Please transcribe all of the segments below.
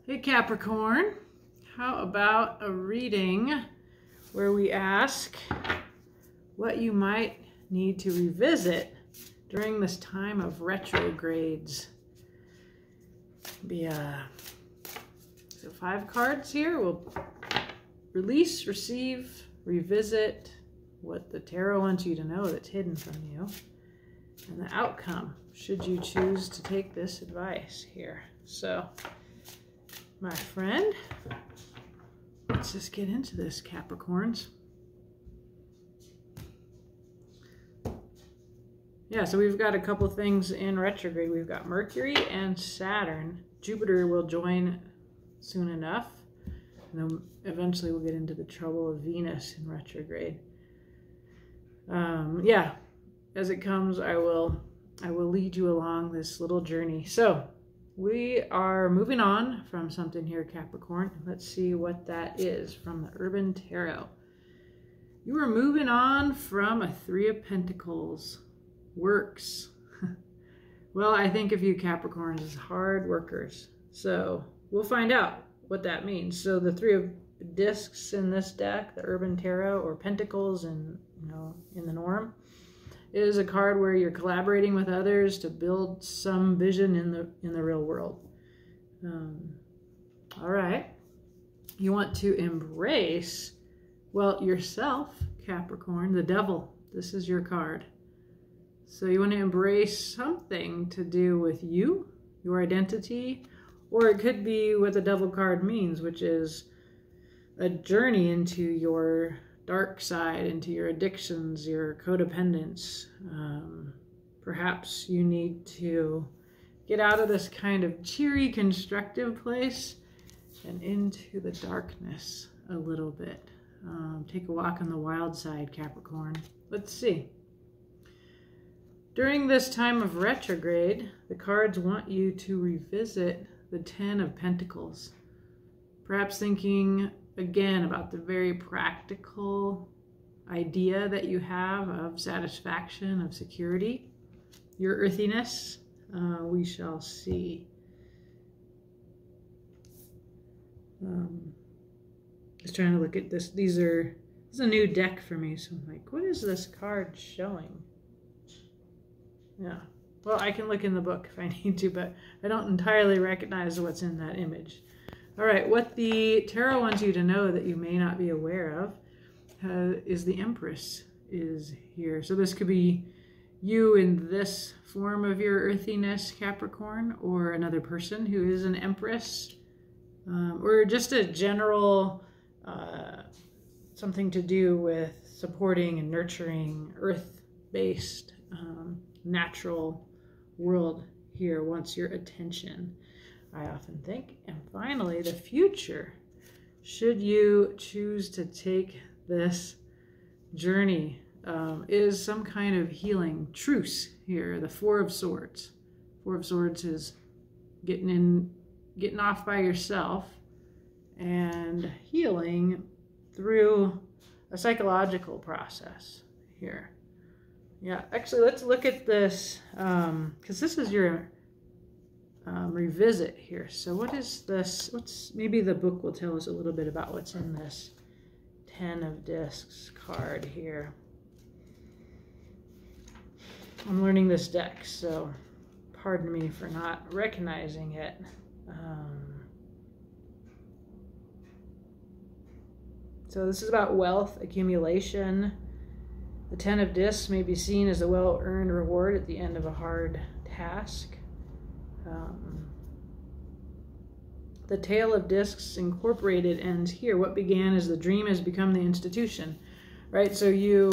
Hey Capricorn, how about a reading where we ask what you might need to revisit during this time of retrogrades? So 5 cards here. We'll release, receive, revisit what the tarot wants you to know that's hidden from you, and the outcome should you choose to take this advice here. So my friend, let's just get into this, Capricorns. Yeah, so we've got a couple things in retrograde. We've got Mercury and Saturn. Jupiter will join soon enough. And then eventually we'll get into the trouble of Venus in retrograde. Yeah, as it comes, I will lead you along this little journey. So we are moving on from something here, Capricorn. Let's see what that is from the Urban Tarot. You are moving on from a 3 of Pentacles. Works. Well, I think of you Capricorns as hard workers. So we'll find out what that means. So the 3 of Discs in this deck, the Urban Tarot, or Pentacles in the norm, is a card where you're collaborating with others to build some vision in the real world. All right. You want to embrace, well, yourself, Capricorn, the devil. This is your card. So you want to embrace something to do with you, your identity, or it could be what the devil card means, which is a journey into your dark side, into your addictions, your codependence. Perhaps you need to get out of this kind of cheery, constructive place and into the darkness a little bit. Take a walk on the wild side, Capricorn. Let's see. During this time of retrograde, the cards want you to revisit the 10 of Pentacles. Perhaps thinking again about the very practical idea that you have of satisfaction, of security, your earthiness. We shall see. Just trying to look at this. This is a new deck for me, so I'm like, what is this card showing? Yeah, well, I can look in the book if I need to, but I don't entirely recognize what's in that image. All right, what the tarot wants you to know that you may not be aware of is the Empress is here. So this could be you in this form of your earthiness, Capricorn, or another person who is an Empress, or just a general something to do with supporting and nurturing earth-based natural world here wants your attention, I often think. And finally, the future. Should you choose to take this journey, is some kind of healing truce here. The 4 of Swords. 4 of Swords is getting off by yourself and healing through a psychological process here. Yeah, actually, let's look at this, because this is your revisit here. So what is this? Maybe the book will tell us a little bit about what's in this 10 of Discs card here. I'm learning this deck, so pardon me for not recognizing it. So this is about wealth, accumulation. The 10 of Discs may be seen as a well-earned reward at the end of a hard task. The Tale of Discs Incorporated ends here. What began as the dream has become the institution, right? So you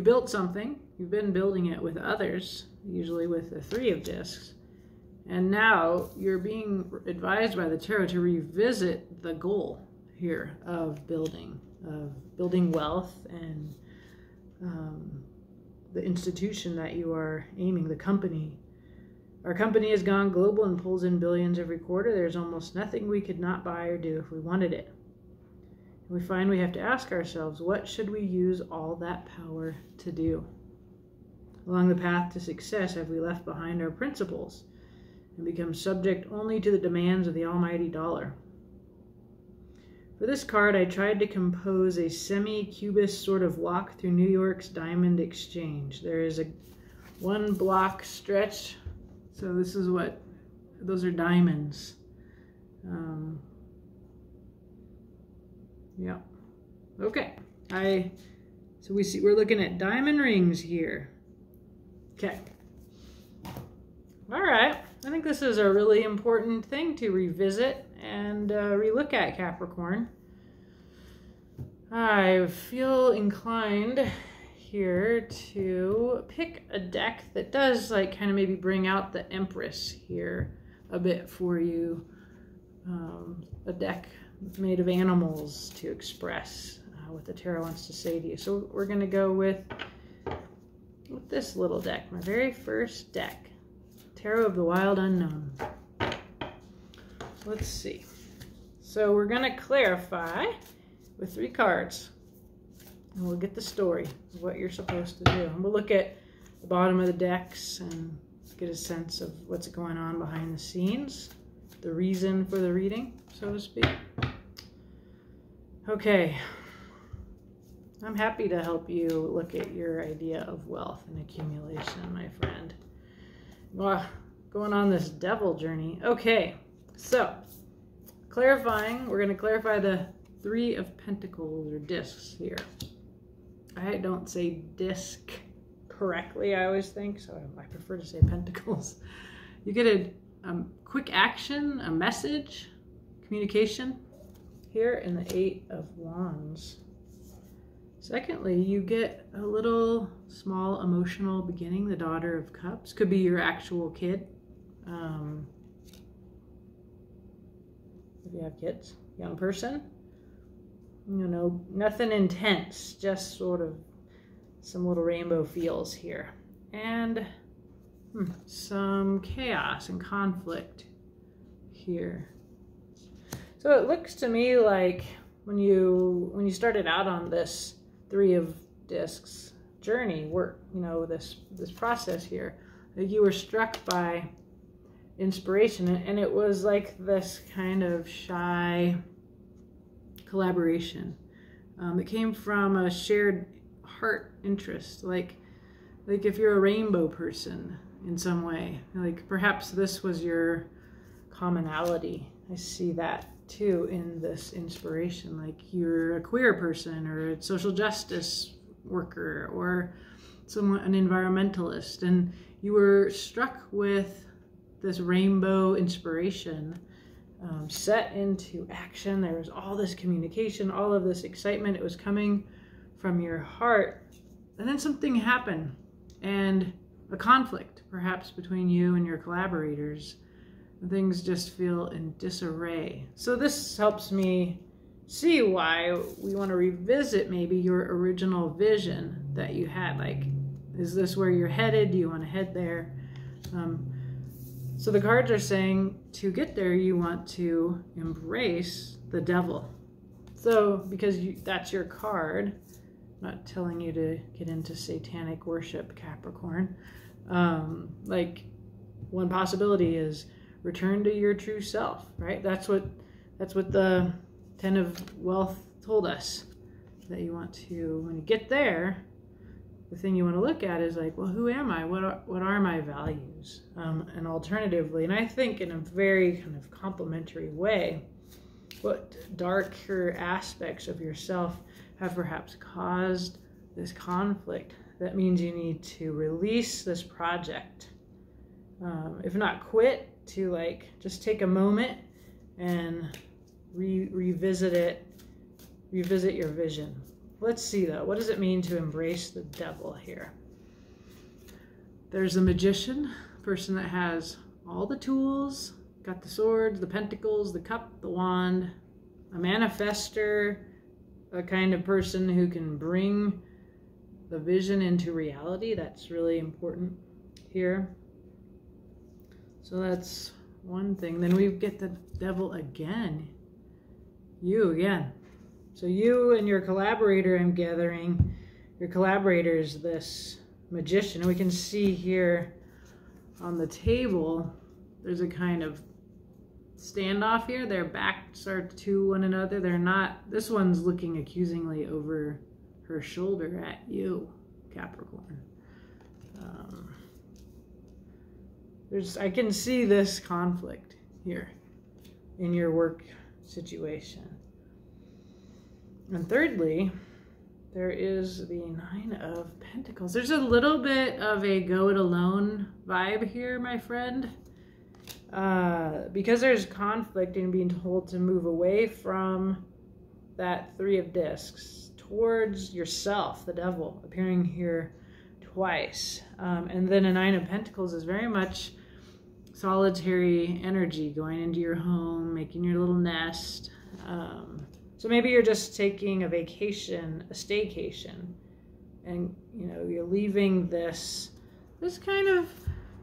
built something. You've been building it with others, usually with the 3 of Discs. And now you're being advised by the tarot to revisit the goal here of building wealth and the institution that you are aiming, the company. Our company has gone global and pulls in billions every quarter. There's almost nothing we could not buy or do if we wanted it. And we find we have to ask ourselves, what should we use all that power to do? Along the path to success, have we left behind our principles and become subject only to the demands of the almighty dollar? For this card, I tried to compose a semi-cubist sort of walk through New York's Diamond Exchange. There is a 1 block stretch. So this is what, those are diamonds. Yeah. Okay. So we're looking at diamond rings here. Okay. All right. I think this is a really important thing to revisit and relook at, Capricorn. I feel inclined here to pick a deck that does like kind of maybe bring out the Empress here a bit for you. A deck made of animals to express what the tarot wants to say to you. So we're going to go with this little deck, my very first deck, Tarot of the Wild Unknown. Let's see. So we're going to clarify with 3 cards, and we'll get the story of what you're supposed to do. And we'll look at the bottom of the decks and get a sense of what's going on behind the scenes, the reason for the reading, so to speak. Okay, I'm happy to help you look at your idea of wealth and accumulation, my friend. Well, going on this devil journey. Okay, so clarifying, we're going to clarify the 3 of Pentacles, or discs here. I don't say disc correctly, I always think, so I prefer to say pentacles. You get a quick action, a message, communication here in the 8 of Wands. Secondly, you get a little small emotional beginning, the Daughter of Cups. Could be your actual kid. If you have kids, young person. You know, nothing intense, just sort of some little rainbow feels here. And some chaos and conflict here. So it looks to me like when you started out on this 3 of discs journey, this process here, that you were struck by inspiration, and it was like this kind of shy collaboration that came from a shared heart interest, like if you're a rainbow person in some way, like perhaps this was your commonality. I see that too in this inspiration, like you're a queer person or a social justice worker or an environmentalist, and you were struck with this rainbow inspiration set into action. There was all this communication, all of this excitement. It was coming from your heart, and then something happened, and a conflict perhaps between you and your collaborators. Things just feel in disarray. So this helps me see why we want to revisit maybe your original vision that you had. Like, is this where you're headed? Do you want to head there? So the cards are saying to get there, you want to embrace the devil. So because that's your card, I'm not telling you to get into satanic worship, Capricorn. Like, one possibility is return to your true self, right? That's what the 10 of Wealth told us, that you want to, when you get there, the thing you want to look at is like, well, who am I? What are my values? And alternatively, and I think in a very kind of complementary way, what darker aspects of yourself have perhaps caused this conflict? That means you need to release this project. If not quit, to like just take a moment and revisit your vision. Let's see though, what does it mean to embrace the devil here? There's a magician, person that has all the tools, got the swords, the pentacles, the cup, the wand, a manifester, a kind of person who can bring the vision into reality. That's really important here. So that's one thing. Then we get the devil again. You again. So you and your collaborator, I'm gathering, your collaborator is this magician. And we can see here on the table, there's a kind of standoff here. Their backs are to one another. They're not, this one's looking accusingly over her shoulder at you, Capricorn. I can see this conflict here in your work situation. And thirdly, there is the Nine of Pentacles. There's a little bit of a go it alone vibe here, my friend. Because there's conflict and being told to move away from that Three of Discs towards yourself, the devil, appearing here twice. And then a Nine of Pentacles is very much solitary energy, going into your home, making your little nest. So maybe you're just taking a vacation, a staycation, and you know, you're leaving this kind of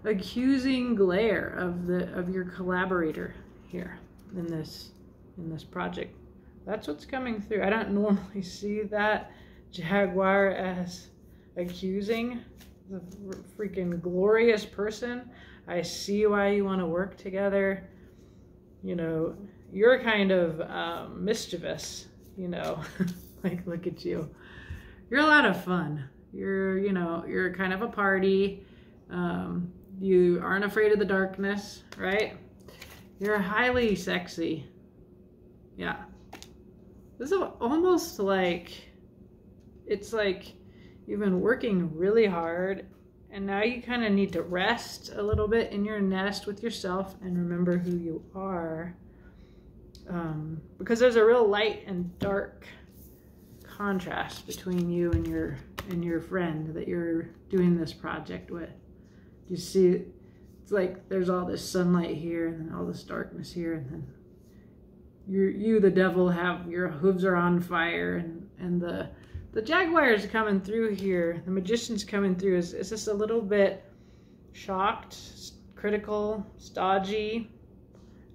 accusing glare of your collaborator here in this project. That's what's coming through. I don't normally see that Jaguar as accusing the freaking glorious person. I see why you want to work together. You know, you're kind of mischievous, you know. Like, look at you. You're a lot of fun. You're kind of a party. You aren't afraid of the darkness, right? You're highly sexy. Yeah. This is almost like, it's like you've been working really hard and now you kind of need to rest a little bit in your nest with yourself and remember who you are. Because there's a real light and dark contrast between you and your friend that you're doing this project with. You see, it's like there's all this sunlight here and then all this darkness here, and then you the devil, have your hooves are on fire, and the Jaguar is coming through here. The Magician's coming through is just a little bit shocked, critical, stodgy.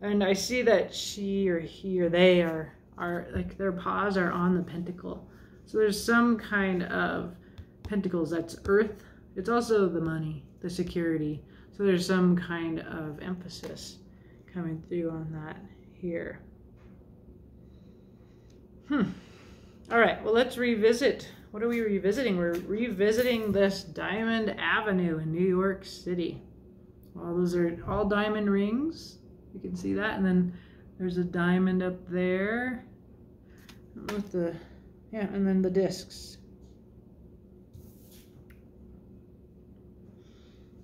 And I see that she or he or they are like their paws are on the pentacle. So there's some kind of pentacles that's earth. It's also the money, the security. So there's some kind of emphasis coming through on that here. All right, well, let's revisit. What are we revisiting? We're revisiting this Diamond Avenue in New York City. Well, those are all diamond rings. You can see that. And then there's a diamond up there. With and then the discs,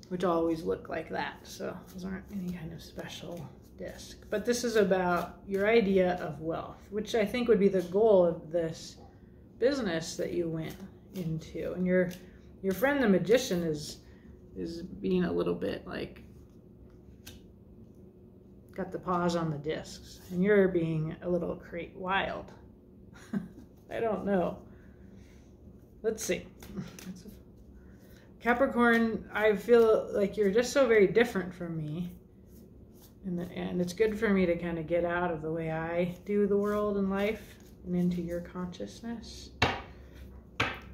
which always look like that. So those aren't any kind of special disc. But this is about your idea of wealth, which I think would be the goal of this business that you went into. And your friend the Magician is being a little bit like got the paws on the discs, and you're being a little wild. I don't know. Let's see. Capricorn, I feel like you're just so very different from me. And it's good for me to kind of get out of the way I do the world and life and into your consciousness.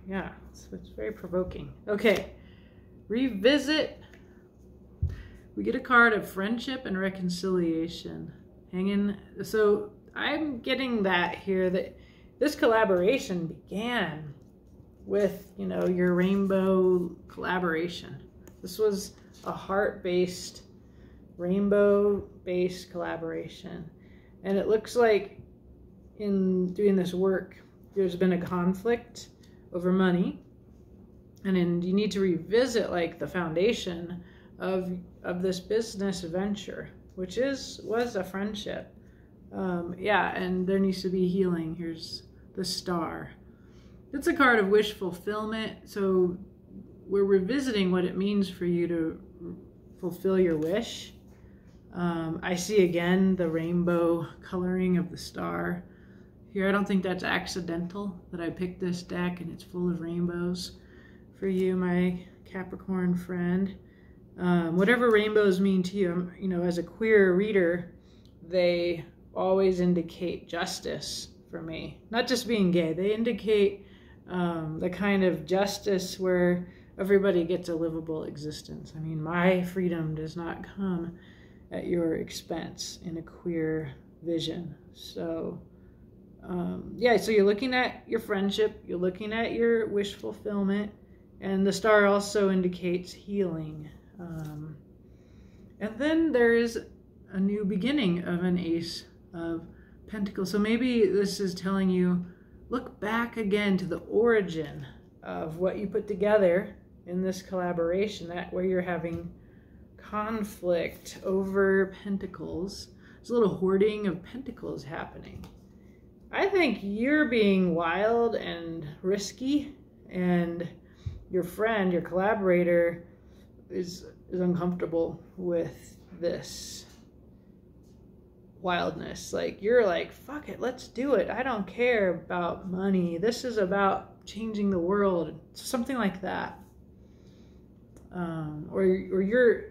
Yeah, it's very provoking. Okay, revisit. We get a card of friendship and reconciliation hanging. So I'm getting that here, that this collaboration began with, you know, your rainbow collaboration. This was a heart-based, rainbow-based collaboration. And it looks like in doing this work, there's been a conflict over money. And then you need to revisit like the foundation of this business venture, which was a friendship. Yeah, and there needs to be healing. Here's the Star. It's a card of wish fulfillment. So we're revisiting what it means for you to fulfill your wish. I see again the rainbow coloring of the Star here. I don't think that's accidental that I picked this deck and it's full of rainbows for you, my Capricorn friend. Whatever rainbows mean to you, you know, as a queer reader, they always indicate justice for me. Not just being gay, they indicate the kind of justice where everybody gets a livable existence. I mean, my freedom does not come at your expense in a queer vision. So yeah, so you're looking at your friendship, you're looking at your wish fulfillment, and the star also indicates healing. And then there is a new beginning of an Ace of Pentacles. So maybe this is telling you, look back again to the origin of what you put together in this collaboration, that where you're having conflict over Pentacles. There's a little hoarding of Pentacles happening. I think you're being wild and risky, and your friend, your collaborator, is uncomfortable with this wildness. Like, you're like, fuck it, let's do it. I don't care about money. This is about changing the world. Something like that. Or you're,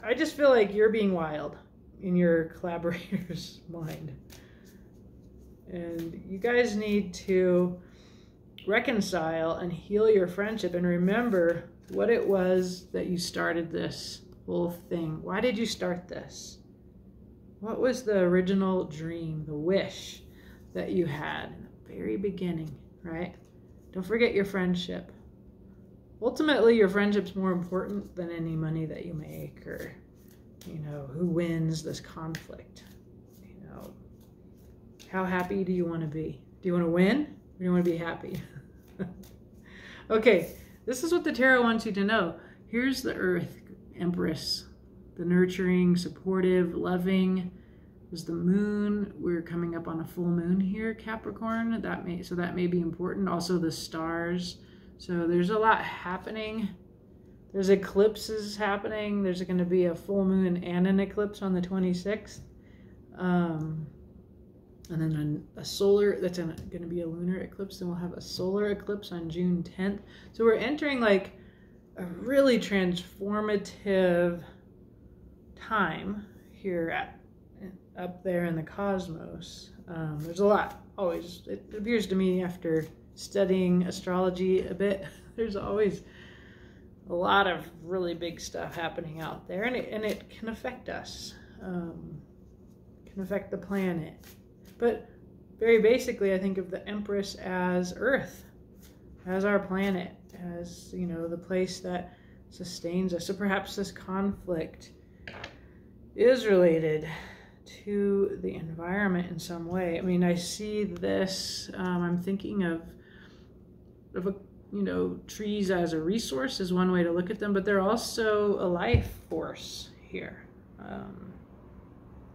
I just feel like you're being wild in your collaborator's mind. And you guys need to reconcile and heal your friendship and remember what it was that you started this whole thing. Why did you start this? What was the original dream, the wish that you had in the very beginning, right? Don't forget your friendship. Ultimately, your friendship's more important than any money that you make, or, you know, who wins this conflict. You know, how happy do you want to be? Do you want to win, or do you want to be happy? Okay, this is what the tarot wants you to know. Here's the Earth, Empress, the nurturing, supportive, loving. Is the moon. We're coming up on a full moon here, Capricorn. That may be important. Also the stars. So there's a lot happening. There's eclipses happening. There's going to be a full moon and an eclipse on the 26th. And then a solar, that's going to be a lunar eclipse. Then we'll have a solar eclipse on June 10th. So we're entering like a really transformative time here up there in the cosmos. There's a lot, always, it appears to me after studying astrology a bit, there's always a lot of really big stuff happening out there, and it can affect us, can affect the planet. But very basically, I think of the Empress as Earth, as our planet, as, you know, the place that sustains us. So perhaps this conflict is related to the environment in some way. I mean, I see this, I'm thinking of a, you know, trees as a resource is one way to look at them, but they're also a life force here.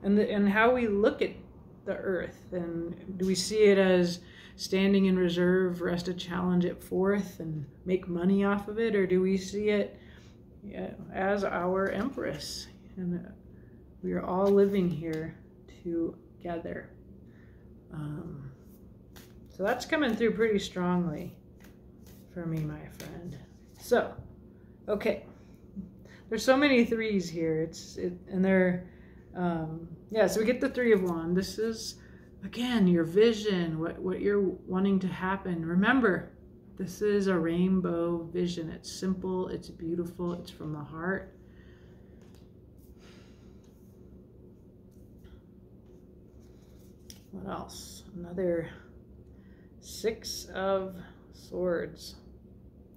And how we look at the Earth, and do we see it as standing in reserve for us to challenge it forth and make money off of it, or do we see it as our Empress? And we are all living here together. So that's coming through pretty strongly for me, my friend. So, okay. There's so many threes here. And they're, yeah, so we get the Three of Wands. This is, again, your vision, what you're wanting to happen. Remember, this is a rainbow vision. It's simple, it's beautiful, it's from the heart. What else? Another Six of Swords.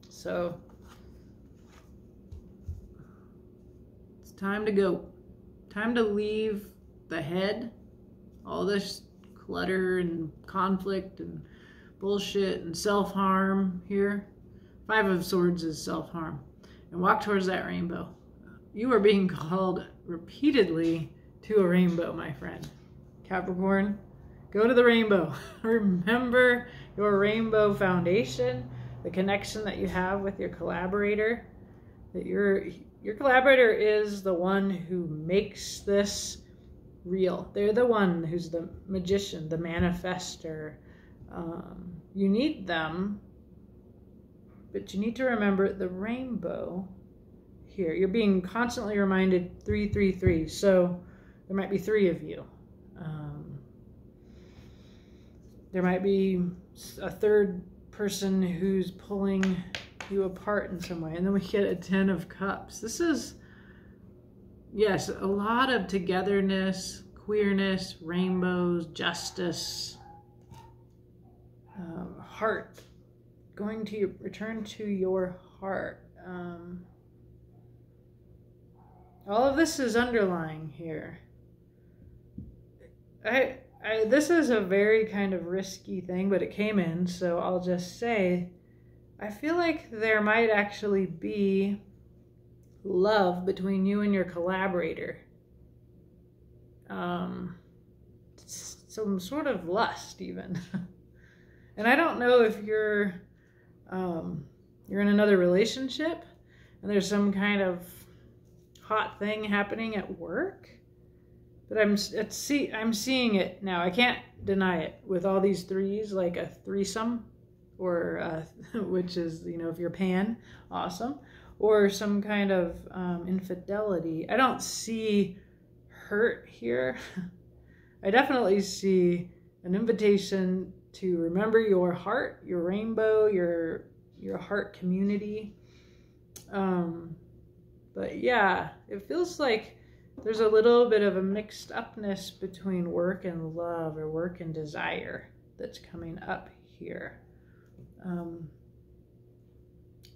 So it's time to go. Time to leave the head, all this clutter and conflict and bullshit and self-harm here. Five of Swords is self-harm. And walk towards that rainbow. You are being called repeatedly to a rainbow, my friend. Capricorn, go to the rainbow. Remember your rainbow foundation, the connection that you have with your collaborator. That your collaborator is the one who makes this real. They're the one who's the magician, the manifester. You need them, but you need to remember the rainbow here. You're being constantly reminded 333. So there might be three of you. There might be a third person who's pulling you apart in some way. And then we get a 10 of Cups. This is yes, a lot of togetherness, queerness, rainbows, justice, heart, going to return to your heart. All of this is underlying here. This is a very kind of risky thing, but it came in, so I'll just say, I feel like there might actually be love between you and your collaborator. Some sort of lust even. And I don't know if you're in another relationship and there's some kind of hot thing happening at work, but I'm seeing it now. I can't deny it with all these threes, like a threesome, or which is, you know, if you're pan, awesome, or some kind of infidelity. I don't see hurt here. I definitely see an invitation to remember your heart, your rainbow, your heart community. But yeah, it feels like there's a little bit of a mixed upness between work and love, or work and desire, that's coming up here.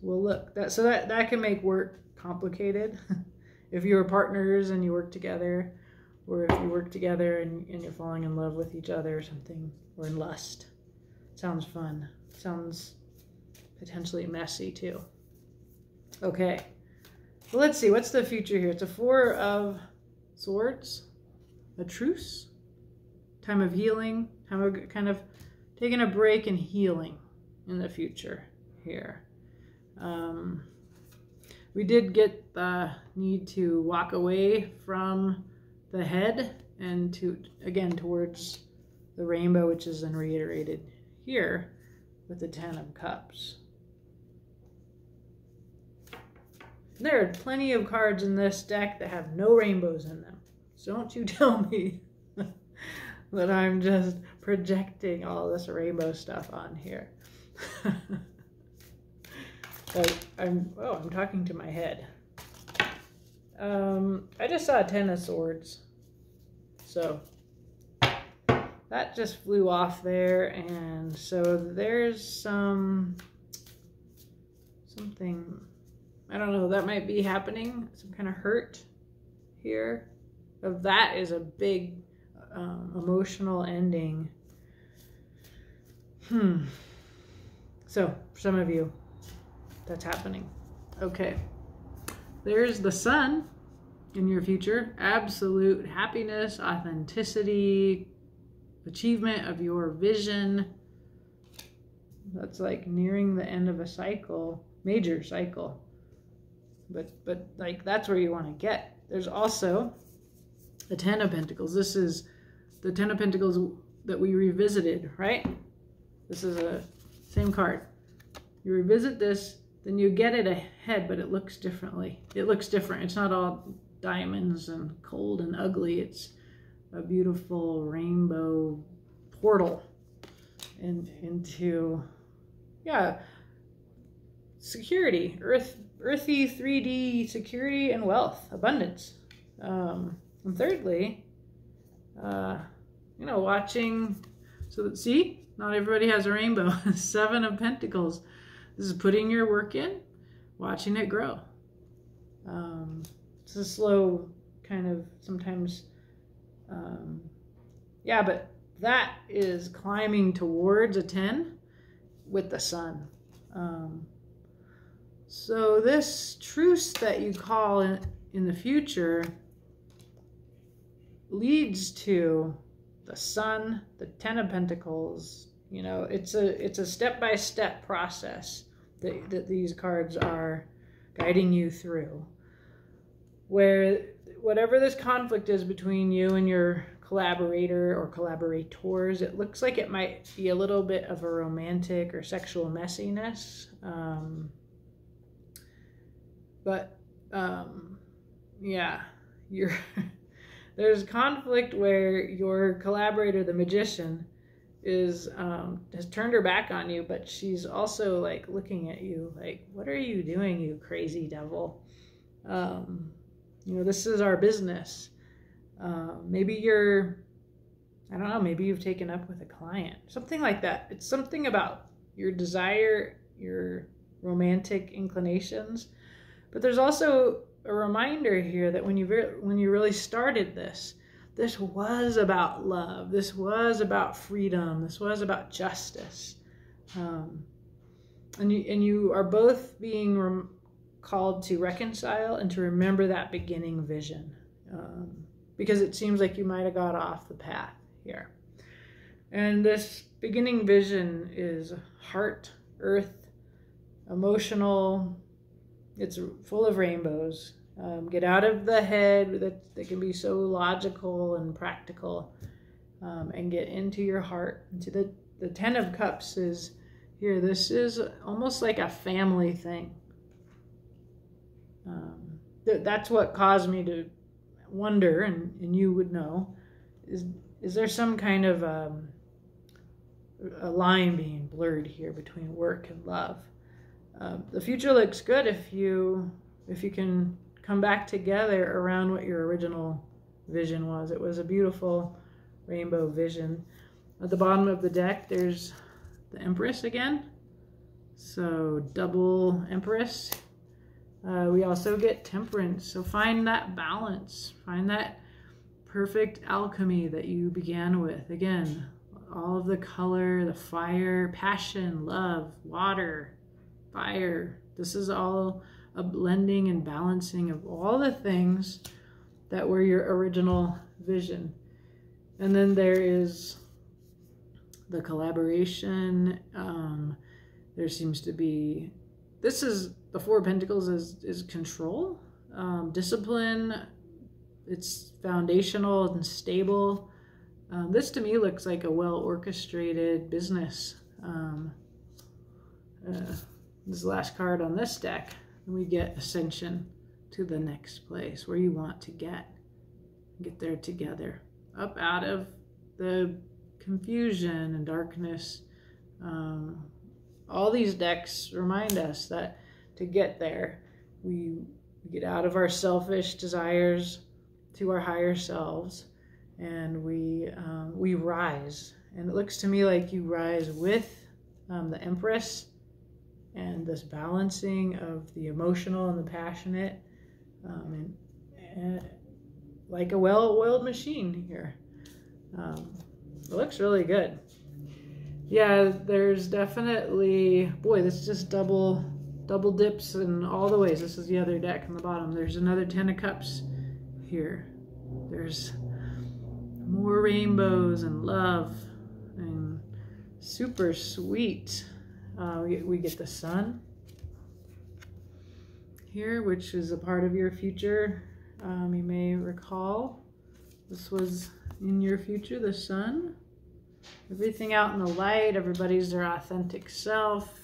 Well, look, that can make work complicated. If you were partners and you work together, or if you work together and you're falling in love with each other or something, or in lust. Sounds fun. Sounds potentially messy too. Okay, well, let's see, what's the future here? It's a Four of Swords, a truce, time of healing, time of kind of taking a break and healing in the future here. We did get the need to walk away from the head and again towards the rainbow, which is then reiterated here with the Ten of Cups. There are plenty of cards in this deck that have no rainbows in them. So don't you tell me that I'm just projecting all this rainbow stuff on here. I'm talking to my head. I just saw a Ten of Swords. So that just flew off there, and so there's something, I don't know, that might be happening, some kind of hurt here. That is a big emotional ending. So for some of you, that's happening. Okay, there's the Sun in your future. Absolute happiness, authenticity, achievement of your vision. That's like nearing the end of a cycle, major cycle. But like, that's where you want to get. There's also the Ten of Pentacles. This is the Ten of Pentacles that we revisited, right? This is a same card. You revisit this, then you get it ahead, but it looks differently. It looks different. It's not all diamonds and cold and ugly. It's a beautiful rainbow portal into, yeah, security, earthy 3D security and wealth, abundance. And thirdly, you know, watching, so see, not everybody has a rainbow. Seven of Pentacles. This is putting your work in, watching it grow. It's a slow kind of sometimes, yeah, but that is climbing towards a 10 with the Sun. So this truce that you call in the future leads to the Sun, the Ten of Pentacles. You know, it's a step-by-step process that these cards are guiding you through, where whatever this conflict is between you and your collaborator or collaborators, it looks like it might be a little bit of a romantic or sexual messiness. Yeah, there's conflict where your collaborator, the Magician, has turned her back on you, but she's also like looking at you like, what are you doing, you crazy devil? You know, this is our business. Maybe you're, I don't know, maybe you've taken up with a client, something like that. It's something about your desire, your romantic inclinations. But there's also a reminder here that when you really started this was about love. This was about freedom. This was about justice. And you are both being called to reconcile and to remember that beginning vision. Because it seems like you might have got off the path here. And this beginning vision is heart, earth, emotional. It's full of rainbows. Get out of the head that can be so logical and practical, and get into your heart. Into the Ten of Cups is here. This is almost like a family thing. That's what caused me to wonder, and you would know, is there some kind of a line being blurred here between work and love? The future looks good if you can come back together around what your original vision was. It was a beautiful rainbow vision. At the bottom of the deck, there's the Empress again. So double Empress. We also get Temperance. So find that balance. Find that perfect alchemy that you began with. Again, all of the color, the fire, passion, love, water, fire. This is all a blending and balancing of all the things that were your original vision. And then there is the collaboration. There seems to be, this is, the Four of Pentacles is control, discipline. It's foundational and stable. This to me looks like a well-orchestrated business. This is the last card on this deck. And we get Ascension to the next place where you want to get there together, up out of the confusion and darkness. All these decks remind us that to get there, we get out of our selfish desires to our higher selves, and we rise. And it looks to me like you rise with the Empress, and this balancing of the emotional and the passionate, and like a well-oiled machine here. It looks really good. Yeah, there's definitely, boy, this is just double dips in all the ways. This is the other deck on the bottom. There's another Ten of Cups here. There's more rainbows and love and super sweet. We get the Sun here, which is a part of your future. You may recall this was in your future, the Sun. Everything out in the light, everybody's their authentic self.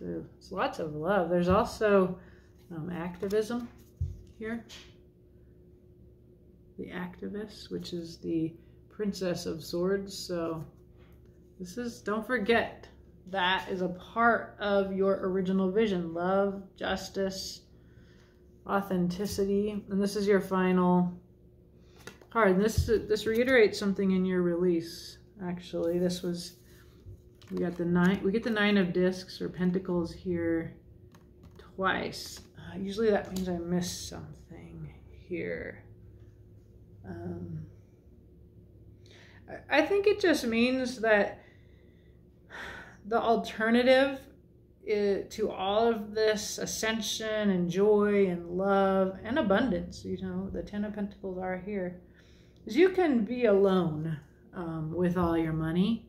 There's lots of love. There's also activism here. The Activist, which is the Princess of Swords. So this is, don't forget, that is a part of your original vision. Love, justice, authenticity. And this is your final card. And this reiterates something in your release, actually. This was, we get the Nine of Discs or Pentacles here twice. Usually that means I missed something here. I think it just means that the alternative to all of this ascension and joy and love and abundance, you know, the Ten of Pentacles are here, is you can be alone with all your money.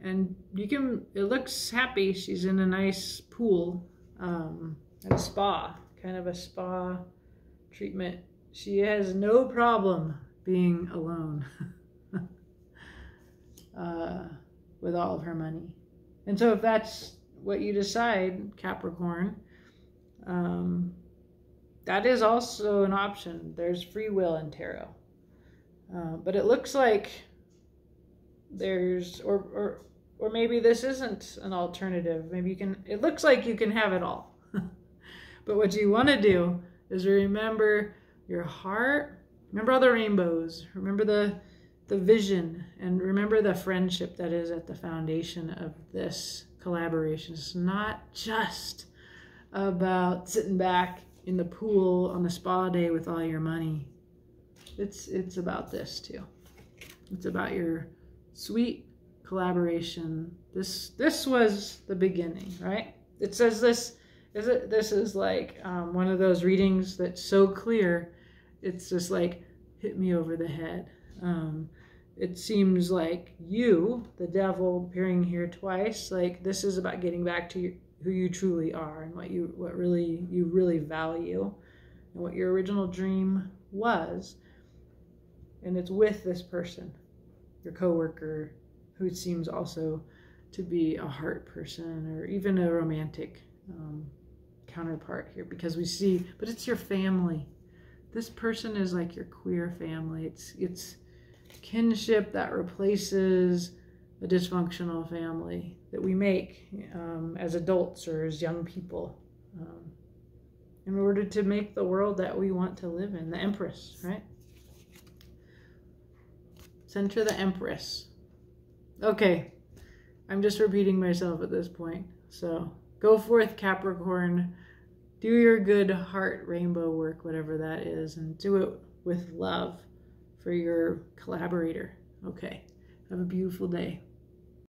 And you can, it looks happy. She's in a nice pool at a spa, kind of a spa treatment. She has no problem being alone with all of her money. And so if that's what you decide, Capricorn, that is also an option. There's free will in tarot. But it looks like there's, or maybe this isn't an alternative. Maybe you can, it looks like you can have it all. But what you want to do is remember your heart, remember all the rainbows, remember the vision, and remember the friendship that is at the foundation of this collaboration. It's not just about sitting back in the pool on a spa day with all your money. It's about this too. It's about your sweet collaboration. This was the beginning, right? It says this is like one of those readings that's so clear. It's just like hit me over the head. It seems like you, the devil, appearing here twice, like this is about getting back to who you truly are and what you really value and what your original dream was. And it's with this person, your coworker, who seems also to be a heart person or even a romantic counterpart here, because we see, but it's your family. This person is like your queer family. It's kinship that replaces a dysfunctional family that we make as adults or as young people in order to make the world that we want to live in. The Empress, right? Center the Empress. Okay, I'm just repeating myself at this point. So go forth, Capricorn. Do your good heart rainbow work, whatever that is, and do it with love for your collaborator. Okay, have a beautiful day.